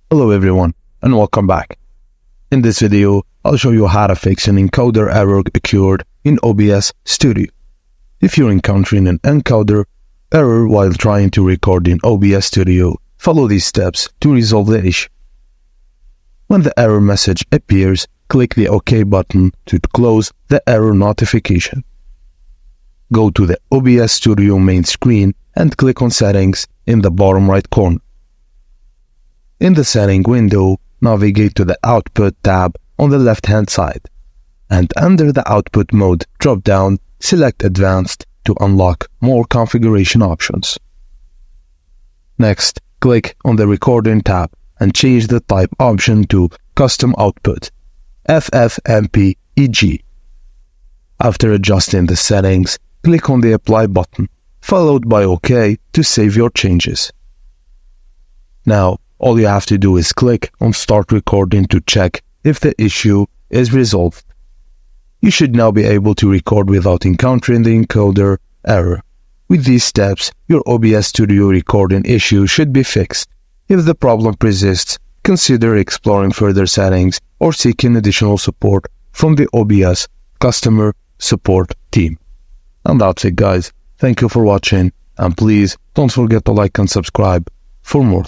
Hello everyone and welcome back. In this video, I'll show you how to fix an encoder error occurred in OBS Studio. If you're encountering an encoder error while trying to record in OBS Studio, follow these steps to resolve the issue. When the error message appears, click the OK button to close the error notification. Go to the OBS Studio main screen and click on Settings in the bottom right corner. In the setting window, navigate to the Output tab on the left-hand side, and under the Output Mode drop-down, select Advanced to unlock more configuration options. Next, click on the Recording tab and change the type option to Custom Output, FFmpeg. After adjusting the settings, click on the Apply button, followed by OK to save your changes. Now, all you have to do is click on Start Recording to check if the issue is resolved. You should now be able to record without encountering the encoder error. With these steps, your OBS Studio recording issue should be fixed. If the problem persists, consider exploring further settings or seeking additional support from the OBS customer support team. And that's it, guys. Thank you for watching, and please don't forget to like and subscribe for more.